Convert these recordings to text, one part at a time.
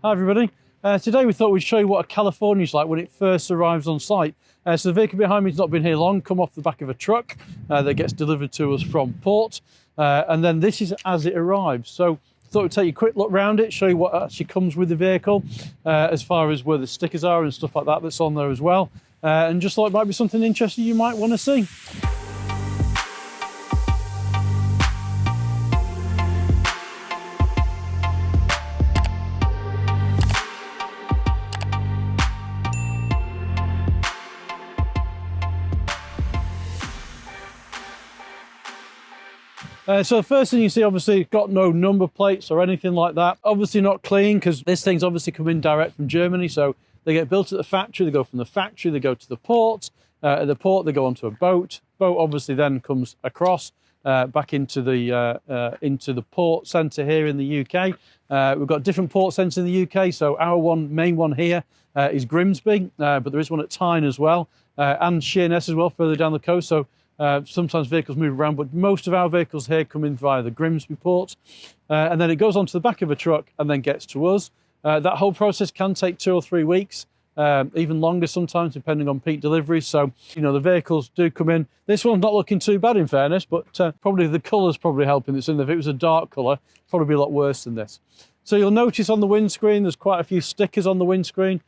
Hi everybody. Today we thought we'd show you what a California's like when it first arrives on site. So the vehicle behind me has not been here long, come off the back of a truck that gets delivered to us from port. And then this is as it arrives. So thought we'd take you a quick look around it, show you what actually comes with the vehicle, as far as where the stickers are and stuff like that that's on there as well. And just thought it might be something interesting you might want to see. So the first thing you see, obviously, it's got no number plates or anything like that. Obviously not clean, because this thing's obviously come in direct from Germany. So they get built at the factory, they go from the factory, they go to the port. At the port, they go onto a boat. Boat obviously then comes across back into the port centre here in the UK. We've got different port centres in the UK. So our main one here is Grimsby, but there is one at Tyne as well, and Sheerness as well, further down the coast. So sometimes vehicles move around, but most of our vehicles here come in via the Grimsby port, and then it goes onto the back of a truck and then gets to us. That whole process can take 2 or 3 weeks, even longer sometimes, depending on peak deliveries. So, you know, the vehicles do come in. This one's not looking too bad, in fairness, but probably the colour's probably helping this in. If it was a dark colour, probably be a lot worse than this. So you'll notice on the windscreen, there's quite a few stickers on the windscreen.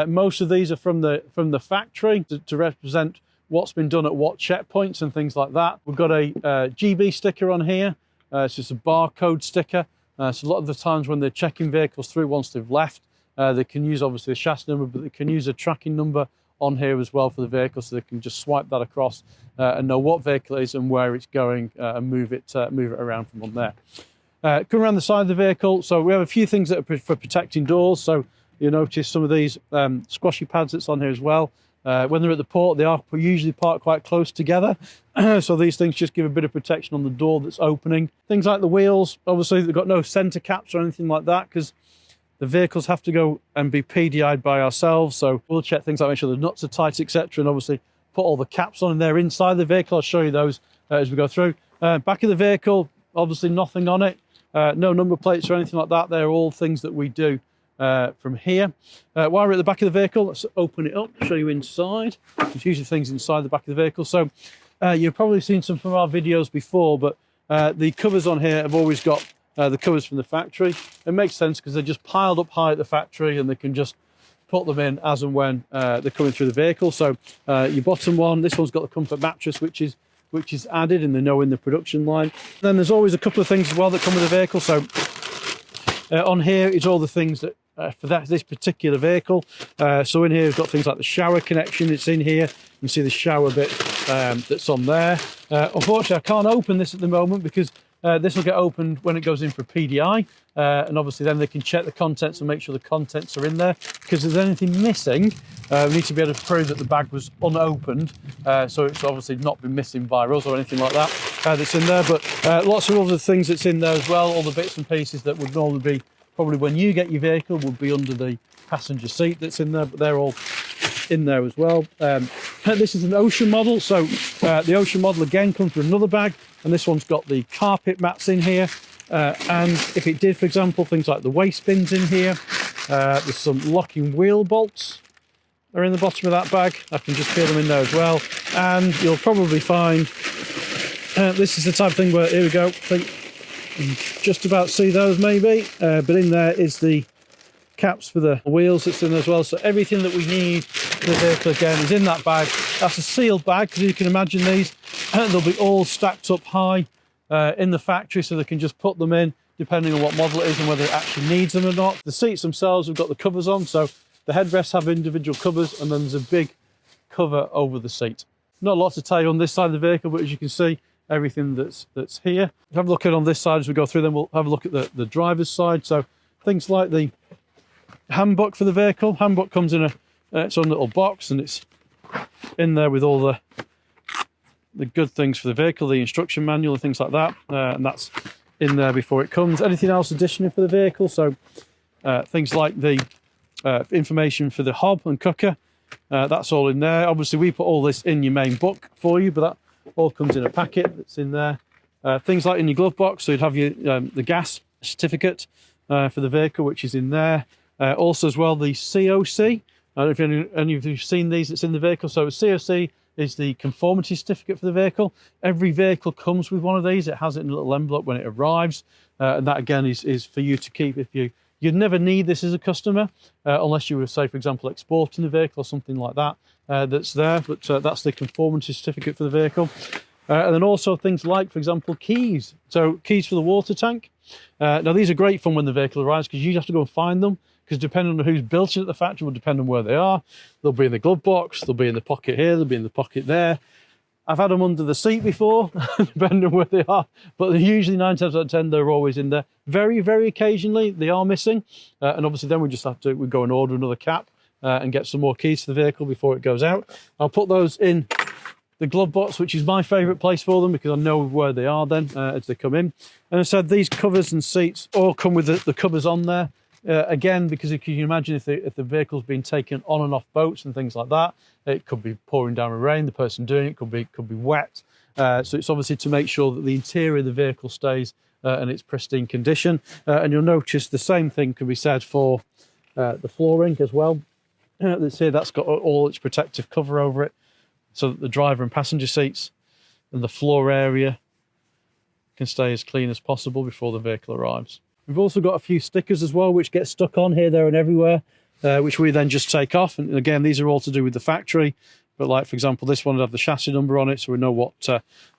Most of these are from the factory to represent what's been done at what checkpoints and things like that. We've got a GB sticker on here. It's just a barcode sticker. So a lot of the times when they're checking vehicles through once they've left, they can use obviously the chassis number, but they can use a tracking number on here as well for the vehicle, so they can just swipe that across and know what vehicle it is and where it's going, and move it around from on there. Come around the side of the vehicle. So we have a few things that are for protecting doors. So you'll notice some of these squashy pads that's on here as well. When they're at the port, they are usually parked quite close together. So these things just give a bit of protection on the door that's opening. Things like the wheels, obviously they've got no centre caps or anything like that, because the vehicles have to go and be PDI'd by ourselves. So we'll check things like make sure the nuts are tight, etc. And obviously put all the caps on, and they're inside the vehicle. I'll show you those as we go through. Back of the vehicle, obviously nothing on it. No number plates or anything like that. They're all things that we do from here. While we're at the back of the vehicle, let's open it up, show you inside. There's usually things inside the back of the vehicle. So you've probably seen some from our videos before, but the covers on here have always got the covers from the factory. It makes sense because they're just piled up high at the factory, and they can just put them in as and when they're coming through the vehicle. So your bottom one, this one's got the comfort mattress, which is added, and they know in the production line. Then there's always a couple of things as well that come with the vehicle. So on here is all the things that for this particular vehicle. So in here we've got things like the shower connection. It's in here. You can see the shower bit that's on there. Unfortunately, I can't open this at the moment because this will get opened when it goes in for PDI, and obviously then they can check the contents and make sure the contents are in there. Because if there's anything missing, we need to be able to prove that the bag was unopened, so it's obviously not been missing by us or anything like that that's in there. But lots of other things that's in there as well, all the bits and pieces that would normally be probably when you get your vehicle would be under the passenger seat that's in there, but they're all in there as well. This is an Ocean model. So the Ocean model again comes with another bag, and this one's got the carpet mats in here. And if it did, for example, things like the waste bins in here, there's some locking wheel bolts are in the bottom of that bag. I can just feel them in there as well. And you'll probably find, this is the type of thing where, here we go, I think you can just about see those maybe, but in there is the caps for the wheels that's in there as well. So everything that we need for the vehicle again is in that bag. That's a sealed bag, because you can imagine these, they'll be all stacked up high in the factory, so they can just put them in depending on what model it is and whether it actually needs them or not. The seats themselves have got the covers on, so the headrests have individual covers, and then there's a big cover over the seat. Not a lot to tell you on this side of the vehicle, but as you can see, everything that's here. Have a look at on this side as we go through, then we'll have a look at the driver's side. So things like the handbook for the vehicle. Handbook comes in its own little box, and it's in there with all the good things for the vehicle, the instruction manual and things like that, and that's in there before it comes. Anything else additionally for the vehicle? So things like the information for the hob and cooker, that's all in there. Obviously we put all this in your main book for you, but that all comes in a packet that's in there. Things like in your glove box, so you'd have your the gas certificate for the vehicle, which is in there. Also as well, the COC. I don't know if any of you have seen these, it's in the vehicle. So COC is the conformity certificate for the vehicle. Every vehicle comes with one of these. It has it in a little envelope when it arrives. And that again is for you to keep if you'd never need this as a customer, unless you were, say, for example, exporting the vehicle or something like that, that's there. But that's the conformity certificate for the vehicle. And then also things like, for example, keys. So keys for the water tank. Now, these are great fun when the vehicle arrives because you have to go and find them, because depending on who's built it at the factory will depend on where they are. They'll be in the glove box, they'll be in the pocket here, they'll be in the pocket there. I've had them under the seat before, depending on where they are, but they're usually 9 times out of 10, they're always in there. Very, very occasionally, they are missing. And obviously then we just have to, we go and order another cap and get some more keys to the vehicle before it goes out. I'll put those in the glove box, which is my favourite place for them because I know where they are then as they come in. And I said these covers and seats all come with the covers on there. Again, because you can imagine if the vehicle's been taken on and off boats and things like that, it could be pouring down with rain, the person doing it could be wet. So it's obviously to make sure that the interior of the vehicle stays in its pristine condition. And you'll notice the same thing can be said for the flooring as well. Let's see, that's got all its protective cover over it, so that the driver and passenger seats and the floor area can stay as clean as possible before the vehicle arrives. We've also got a few stickers as well, which get stuck on here, there and everywhere, which we then just take off. And again, these are all to do with the factory. But like, for example, this one would have the chassis number on it, so we know what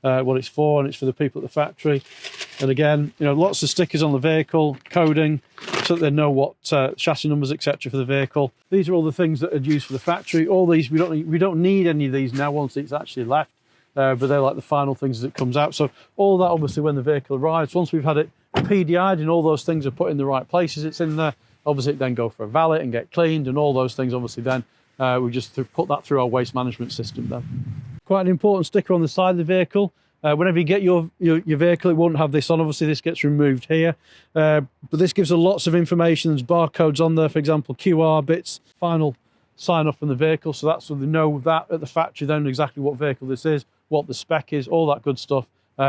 it's for, and it's for the people at the factory. And again, you know, lots of stickers on the vehicle, coding, so that they know what chassis numbers, etc., for the vehicle. These are all the things that are used for the factory. All these, we don't need any of these now once it's actually left, but they're like the final things as it comes out. So all that, obviously, when the vehicle arrives, once we've had it PDI'd and all those things are put in the right places, it's in there. Obviously, it then go for a valet and get cleaned, and all those things, obviously, then we just put that through our waste management system then. Quite an important sticker on the side of the vehicle. Whenever you get your vehicle, it won't have this on. Obviously, this gets removed here. But this gives us lots of information. There's barcodes on there, for example, QR bits, final sign off from the vehicle. So that's so they know that at the factory, then exactly what vehicle this is, what the spec is, all that good stuff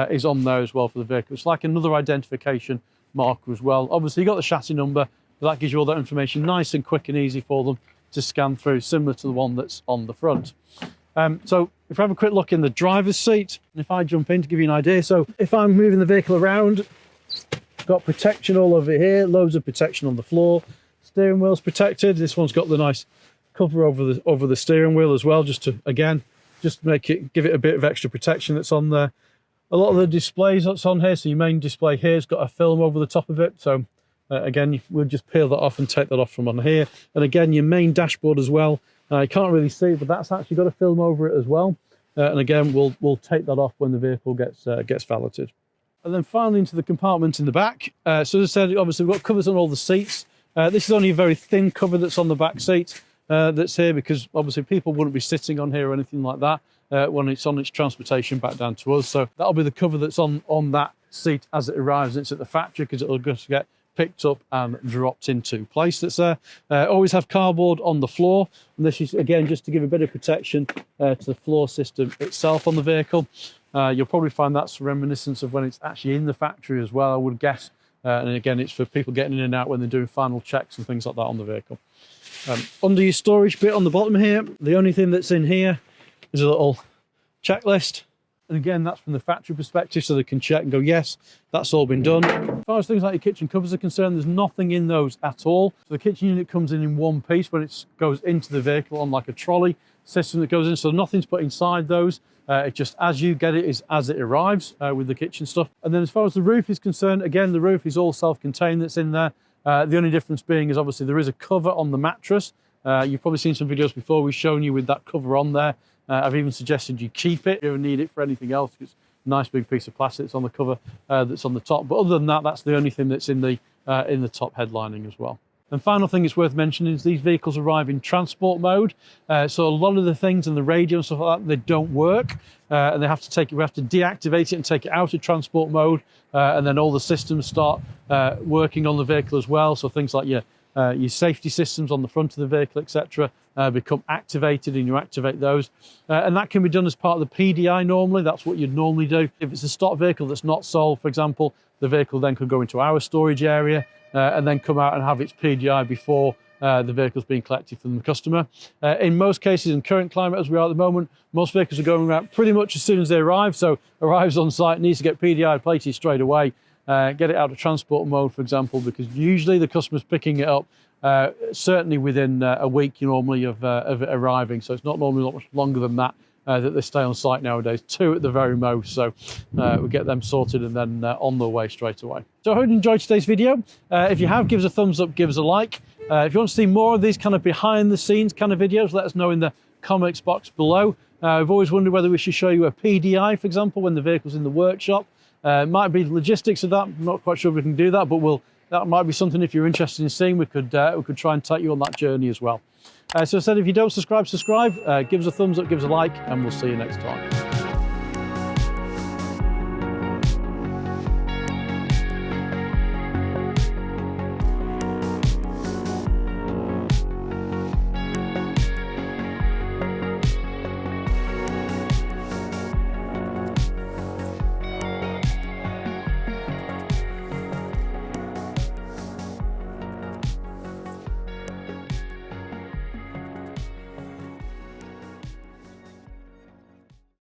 is on there as well for the vehicle. It's like another identification marker as well. Obviously, you got the chassis number, but that gives you all that information nice and quick and easy for them to scan through, similar to the one that's on the front. So if I have a quick look in the driver's seat, and if I jump in to give you an idea, so if I'm moving the vehicle around, got protection all over here, loads of protection on the floor, steering wheel's protected. This one's got the nice cover over the steering wheel as well, just to make it, give it a bit of extra protection that's on there. A lot of the displays that's on here, so your main display here has got a film over the top of it, so again, we'll just peel that off and take that off from on here. And again, your main dashboard as well. You can't really see it, but that's actually got a film over it as well. And again, we'll take that off when the vehicle gets valeted. And then finally into the compartment in the back. So as I said, obviously we've got covers on all the seats. This is only a very thin cover that's on the back seat that's here, because obviously people wouldn't be sitting on here or anything like that when it's on its transportation back down to us. So that'll be the cover that's on that seat as it arrives. It's at the factory, because it'll just get picked up and dropped into place. That's there. Always have cardboard on the floor, and this is again just to give a bit of protection to the floor system itself on the vehicle. You'll probably find that's reminiscent of when it's actually in the factory as well, I would guess. And again, it's for people getting in and out when they're doing final checks and things like that on the vehicle. Under your storage bit on the bottom here, the only thing that's in here is a little checklist. And again, that's from the factory perspective, so they can check and go, yes, that's all been done. As far as things like your kitchen covers are concerned, there's nothing in those at all. So the kitchen unit comes in one piece when it goes into the vehicle on like a trolley system that goes in, so nothing's put inside those. It just, as you get it, is as it arrives with the kitchen stuff. And then as far as the roof is concerned, again, the roof is all self-contained that's in there. The only difference being is obviously there is a cover on the mattress. You've probably seen some videos before we've shown you with that cover on there. I've even suggested you keep it if you ever need it for anything else. It's a nice big piece of plastic that's on the cover that's on the top. But other than that, that's the only thing that's in the top headlining as well. And final thing it's worth mentioning is these vehicles arrive in transport mode. So a lot of the things and the radio and stuff like that, they don't work. And we have to deactivate it and take it out of transport mode. And then all the systems start working on the vehicle as well. So things like your safety systems on the front of the vehicle, etc., become activated, and you activate those. And that can be done as part of the PDI normally. That's what you'd normally do. If it's a stock vehicle that's not sold, for example, the vehicle then could go into our storage area. and then come out and have its PDI before the vehicle's being collected from the customer. In most cases, in current climate as we are at the moment, most vehicles are going around pretty much as soon as they arrive. So arrives on site, needs to get PDI plated straight away, get it out of transport mode, for example, because usually the customer's picking it up certainly within a week normally of it arriving. So it's not normally much longer than that that they stay on site nowadays, 2 at the very most. So we'll get them sorted and then on their way straight away. So I hope you enjoyed today's video. If you have, give us a thumbs up, give us a like. If you want to see more of these kind of behind the scenes kind of videos, let us know in the comments box below. I've always wondered whether we should show you a PDI, for example, when the vehicle's in the workshop. Might be logistics of that. I'm not quite sure if we can do that, but that might be something, if you're interested in seeing, we could try and take you on that journey as well. So I said, if you don't subscribe, give us a thumbs up, give us a like, and we'll see you next time.